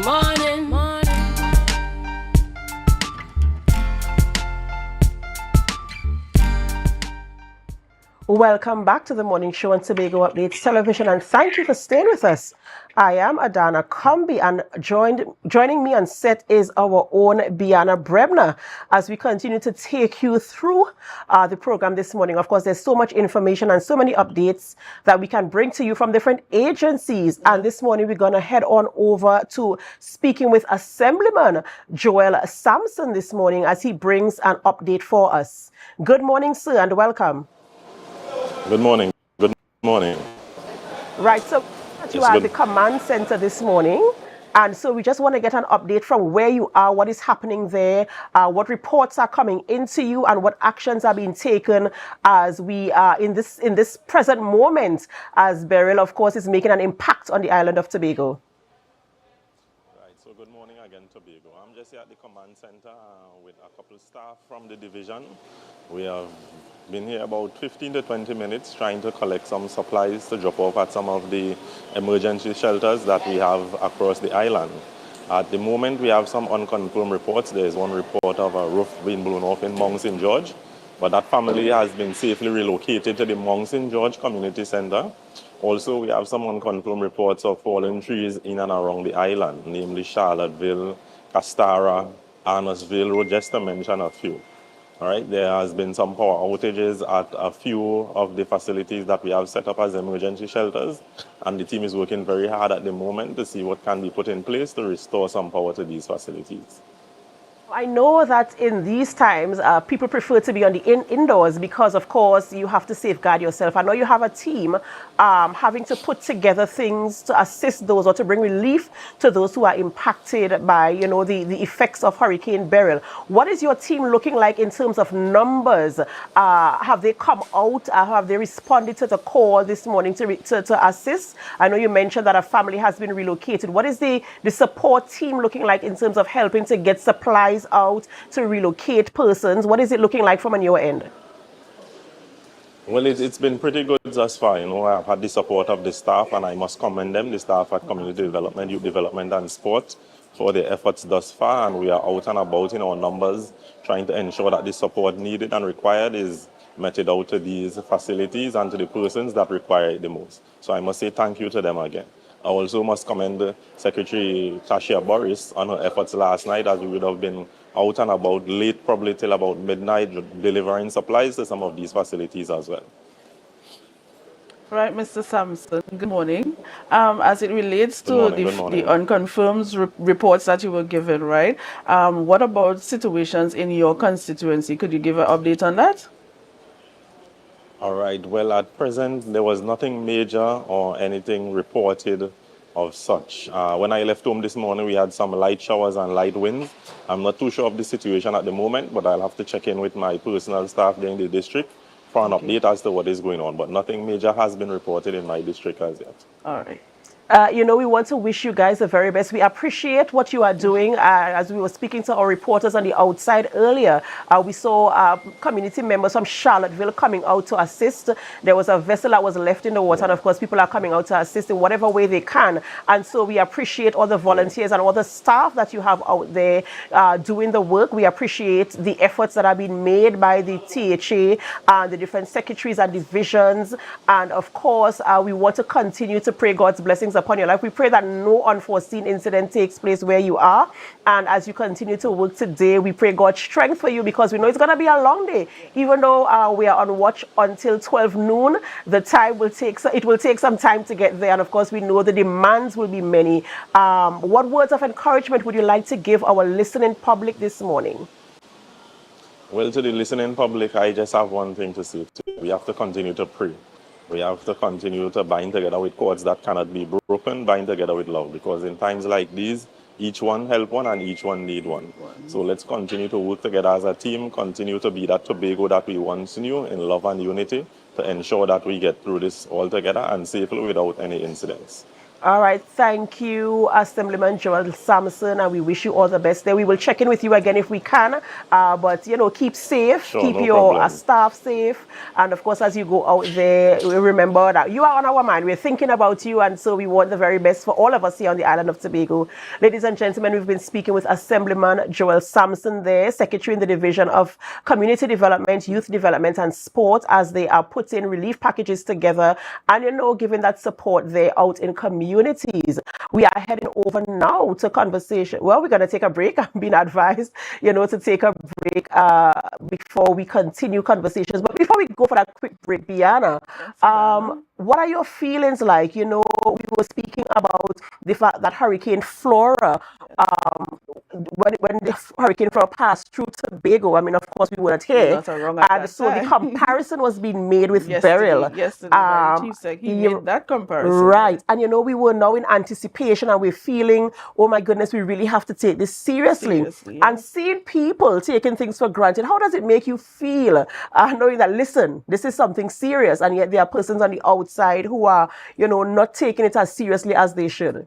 morning. Welcome back to the morning show on Tobago Updates Television, and thank you for staying with us. I am Adanna Combie, and joining me on set is our own Biana Brebner as we continue to take you through the program this morning. Of course, there's so much information and so many updates that we can bring to you from different agencies. And this morning, we're going to head on over to speaking with Assemblyman Joel Sampson this morning as he brings an update for us. Good morning, sir, and welcome. Good morning. Good morning. Right, so you are at the command center this morning, and so we just want to get an update from where you are, what is happening there, what reports are coming into you, and what actions are being taken as we are in this present moment, as Beryl, of course, is making an impact on the island of Tobago. Right, so good morning again, Tobago. I'm just here at the command center with a couple of staff from the division. We have been here about 15 to 20 minutes trying to collect some supplies to drop off at some of the emergency shelters that we have across the island. At the moment, we have some unconfirmed reports. There is one report of a roof being blown off in Mount St. George, but that family has been safely relocated to the Mount St. George Community Center. Also, we have some unconfirmed reports of fallen trees in and around the island, namely Charlottesville, Castara, Arnorsville Road, just to mention a few. All right, there has been some power outages at a few of the facilities that we have set up as emergency shelters, and the team is working very hard at the moment to see what can be put in place to restore some power to these facilities. I know that in these times, people prefer to be on the indoors because, of course, you have to safeguard yourself. I know you have a team having to put together things to assist those or to bring relief to those who are impacted by, the effects of Hurricane Beryl. What is your team looking like in terms of numbers? Have they come out? Have they responded to the call this morning to assist? I know you mentioned that a family has been relocated. What is the support team looking like in terms of helping to get supplies out, to relocate persons? What is it looking like from on your end? Well, it's been pretty good thus far. I've had the support of the staff, and I must commend them, the staff at Community Development, Youth Development and Sport, for their efforts thus far. And we are out and about in our numbers, trying to ensure that the support needed and required is meted out to these facilities and to the persons that require it the most. So I must say thank you to them again. I also must commend Secretary Tasha Boris on her efforts last night, as we would have been out and about late, probably till about midnight, delivering supplies to some of these facilities as well. Right, Mr. Sampson, good morning. As it relates to the unconfirmed reports that you were given, right? What about situations in your constituency? Could you give an update on that? All right. Well, at present, there was nothing major or anything reported of such. When I left home this morning, we had some light showers and light winds. I'm not too sure of the situation at the moment, but I'll have to check in with my personal staff there in the district for an update as to what is going on. But nothing major has been reported in my district as yet. All right. We want to wish you guys the very best. We appreciate what you are doing. As we were speaking to our reporters on the outside earlier, we saw community members from Charlottesville coming out to assist. There was a vessel that was left in the water, and of course, people are coming out to assist in whatever way they can. And so we appreciate all the volunteers and all the staff that you have out there doing the work. We appreciate the efforts that are being made by the THA and the different secretaries and divisions. And of course, we want to continue to pray God's blessings upon your life. We pray that no unforeseen incident takes place where you are, and as you continue to work today, we pray God's strength for you, because we know it's going to be a long day. Even though we are on watch until 12 noon, the time will take some time to get there, and of course we know the demands will be many. What words of encouragement would you like to give our listening public this morning? Well, to the listening public, I just have one thing to say. We have to continue to pray. We have to continue to bind together with cords that cannot be broken, bind together with love, because in times like these, each one help one and each one need one. So let's continue to work together as a team, continue to be that Tobago that we once knew in love and unity, to ensure that we get through this all together and safely without any incidents. All right, thank you, Assemblyman Joel Sampson, and we wish you all the best there. We will check in with you again if we can, but keep safe, Sure, keep no your problem. staff safe, and of course, as you go out there, remember that you are on our mind. We're thinking about you, and so we want the very best for all of us here on the island of Tobago. Ladies and gentlemen, we've been speaking with Assemblyman Joel Sampson there, Secretary in the Division of Community Development, Youth Development, and Sport, as they are putting relief packages together and giving that support there out in communities. We are heading over now to conversation. Well, we're going to take a break. I'm being advised, to take a break before we continue conversations. But before we go for that quick break, Biana, what are your feelings like? We were speaking about the fact that Hurricane Flora, when the Hurricane Flora passed through Tobago, I mean, of course, we weren't You're here. not wrong at And that so the time. comparison was being made with Beryl. Yesterday, my chief said he made that comparison. Right. And we were now in anticipation and we're feeling, oh my goodness, we really have to take this seriously. And seeing people taking things for granted, how does it make you feel knowing that, listen, this is something serious, and yet there are persons on the outside who are, not taking it as seriously as they should?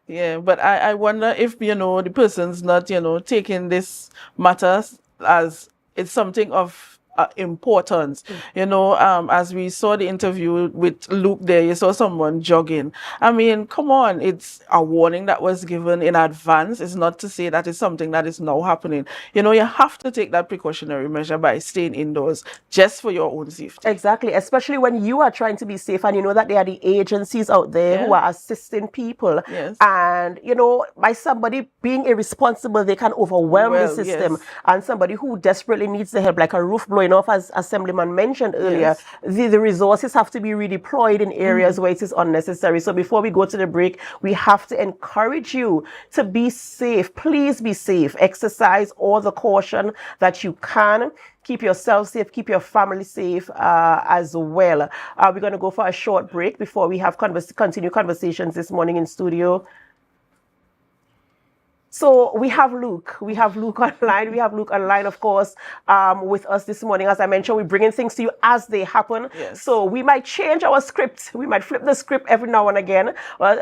Yeah, but I wonder if, the person's not, taking this matter as it's something of importance. As we saw the interview with Luke there, you saw someone jogging. I mean, come on, it's a warning that was given in advance. It's not to say that it's something that is now happening. You have to take that precautionary measure by staying indoors just for your own safety. Exactly, especially when you are trying to be safe and you know that there are the agencies out there who are assisting people. Yes. And, by somebody being irresponsible, they can overwhelm the system. Yes. And somebody who desperately needs the help, like a roof blowing off, as Assemblyman mentioned earlier, the resources have to be redeployed in areas where it is unnecessary. So before we go to the break, we have to encourage you to be safe. Please be safe. Exercise all the caution that you can. Keep yourself safe, keep your family safe as well. We're going to go for a short break before we have continue conversations this morning in studio. So we have Luke. We have Luke online. We have Luke online, of course, with us this morning. As I mentioned, we're bringing things to you as they happen. Yes. So we might change our script. We might flip the script every now and again.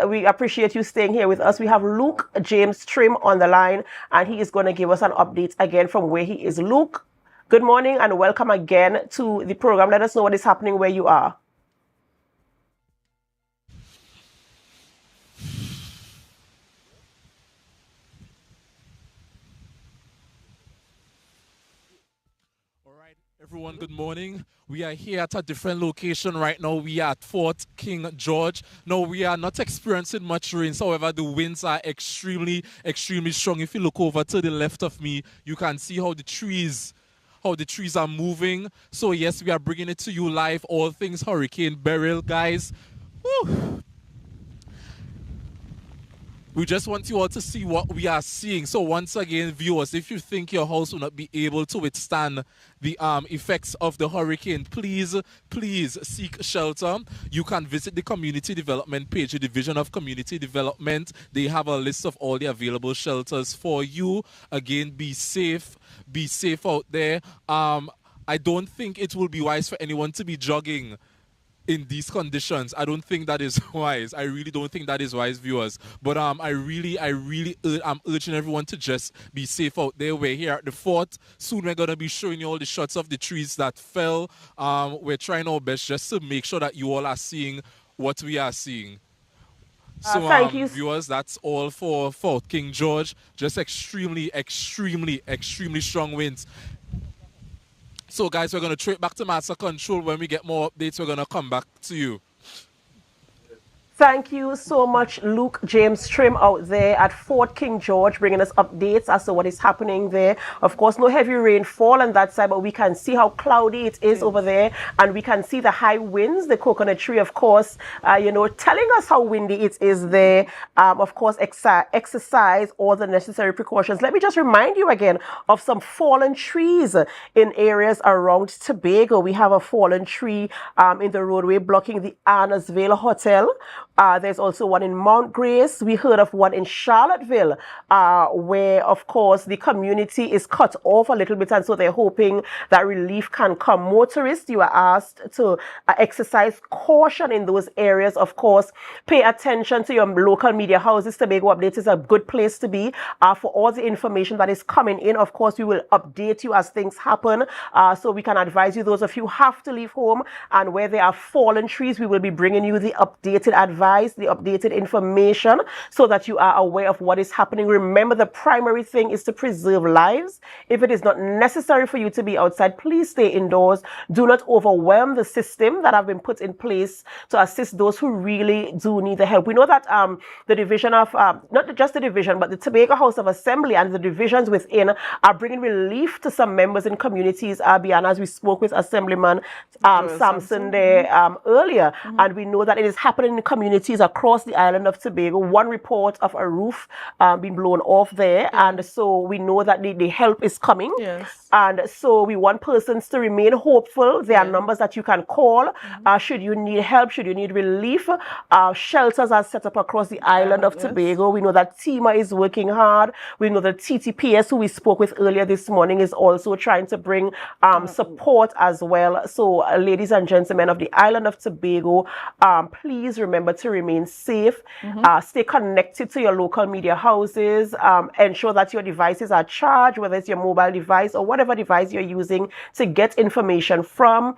We appreciate you staying here with us. We have Luke James Trim on the line, and he is going to give us an update again from where he is. Luke, good morning and welcome again to the program. Let us know what is happening where you are. Everyone, good morning. We are here at a different location right now. We are at Fort King George. No, we are not experiencing much rain. However, the winds are extremely, extremely strong. If you look over to the left of me, you can see how the trees are moving. So yes, we are bringing it to you live. All things Hurricane Beryl, guys. Woo. We just want you all to see what we are seeing. So once again, viewers, if you think your house will not be able to withstand the effects of the hurricane, please seek shelter. You can visit the community development page, the Division of Community Development. They have a list of all the available shelters for you. Again, be safe out there. I don't think it will be wise for anyone to be jogging in these conditions. I don't think that is wise. I really don't think that is wise, viewers. But I'm urging everyone to just be safe out there. We're here at the fort. Soon we're gonna be showing you all the shots of the trees that fell. We're trying our best just to make sure that you all are seeing what we are seeing. So, thank you, viewers, that's all for Fort King George. Just extremely, extremely, extremely strong winds. So, guys, we're going to trade back to Master Control. When we get more updates, we're going to come back to you. Thank you so much, Luke James Trim out there at Fort King George, bringing us updates as to what is happening there. Of course, no heavy rainfall on that side, but we can see how cloudy it is over there, and we can see the high winds, the coconut tree, of course, telling us how windy it is there. Of course, exercise all the necessary precautions. Let me just remind you again of some fallen trees in areas around Tobago. We have a fallen tree in the roadway blocking the Annesville Hotel. There's also one in Mount Grace. We heard of one in Charlottesville, where, of course, the community is cut off a little bit, and so they're hoping that relief can come. Motorists, you are asked to exercise caution in those areas. Of course, pay attention to your local media houses. Tobago Updates is a good place to be for all the information that is coming in. Of course, we will update you as things happen, so we can advise you. Those of you who have to leave home and where there are fallen trees, we will be bringing you the updated advice, the updated information, so that you are aware of what is happening. Remember, the primary thing is to preserve lives. If it is not necessary for you to be outside, please stay indoors. Do not overwhelm the system that have been put in place to assist those who really do need the help. We know that the division of, not just the division, but the Tobago House of Assembly and the divisions within are bringing relief to some members in communities. Abiana, as we spoke with Assemblyman Sampson there earlier, and we know that it is happening in communities across the island of Tobago. One report of a roof being blown off there, and so we know that the help is coming. Yes. And so we want persons to remain hopeful. There are numbers that you can call should you need help, should you need relief. Shelters are set up across the island of Tobago. We know that TIMA is working hard. We know that TTPS, who we spoke with earlier this morning, is also trying to bring support as well. So ladies and gentlemen of the island of Tobago, please remember to remain safe. Stay connected to your local media houses. Ensure that your devices are charged, whether it's your mobile device or whatever device you're using to get information from.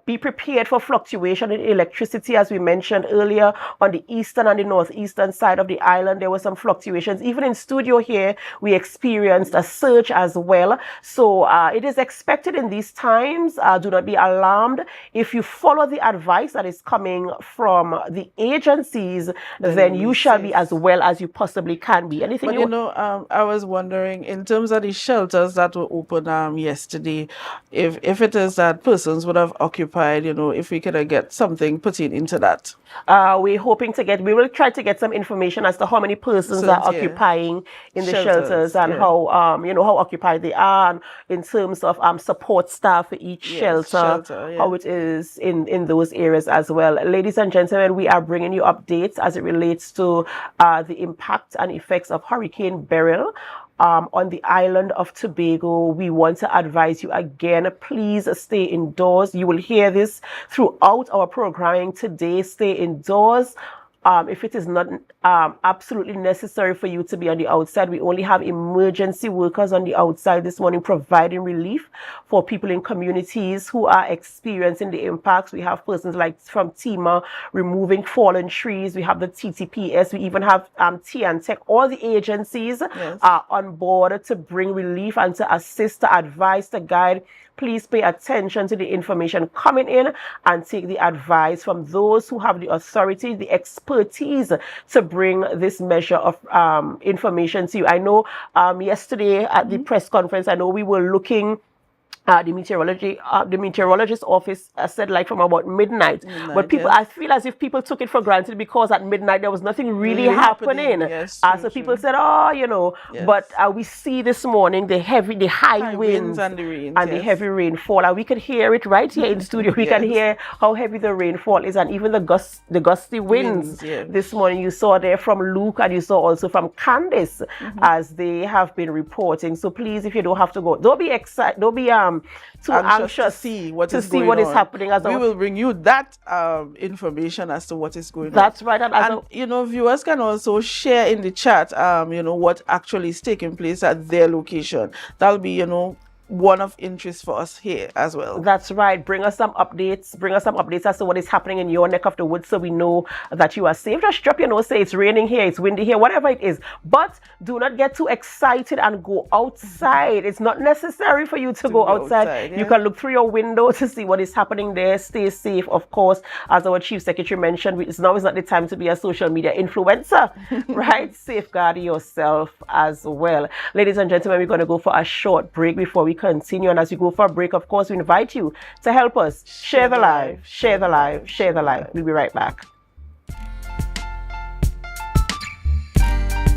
Be prepared for fluctuation in electricity, as we mentioned earlier. On the eastern and the northeastern side of the island, there were some fluctuations. Even in studio here, we experienced a surge as well. So it is expected in these times. Do not be alarmed. If you follow the advice that is coming from the agencies, then you shall be as well as you possibly can be. Anything? But I was wondering, in terms of the shelters that were open yesterday, if it is that persons would have occupied, if we could get something put into that. We will try to get some information as to how many persons are occupying in the shelters and how occupied they are, and in terms of support staff for each shelter, how it is in those areas as well. Ladies and gentlemen, we are bringing you updates as it relates to the impact and effects of Hurricane Beryl on the island of Tobago. We want to advise you again, please stay indoors. You will hear this throughout our programming today. Stay indoors. If it is not absolutely necessary for you to be on the outside, we only have emergency workers on the outside this morning providing relief for people in communities who are experiencing the impacts. We have persons like from TIMA removing fallen trees. We have the TTPS. We even have T and Tech. All the agencies are on board to bring relief and to assist, to advise, to guide. Please pay attention to the information coming in and take the advice from those who have the authority, the expertise to bring this measure of information to you. I know yesterday at the press conference, I know we were looking. The meteorologist office said like from about midnight. But people, I feel as if people took it for granted because at midnight there was nothing really happening. So people said, but we see this morning the high winds and the rain and the heavy rainfall, and we could hear it right here in studio. We can hear how heavy the rainfall is, and even the gusty winds. This morning you saw there from Luke, and you saw also from Candice as they have been reporting. So please, if you don't have to go, don't be excited, don't be too anxious to see what is happening. We will bring you that information as to what is going on. That's right. And viewers can also share in the chat, what actually is taking place at their location. That'll be, one of interest for us here as well. That's right. Bring us some updates. Bring us some updates as to what is happening in your neck of the woods, so we know that you are safe. Just drop your nose, say it's raining here, it's windy here, whatever it is. But do not get too excited and go outside. It's not necessary for you to go outside. You can look through your window to see what is happening there. Stay safe, of course. As our Chief Secretary mentioned, now is not the time to be a social media influencer, right? Safeguard yourself as well. Ladies and gentlemen, we're going to go for a short break before we continue. And as we go for a break, of course, we invite you to help us share the live, share the live, share the live. We'll be right back.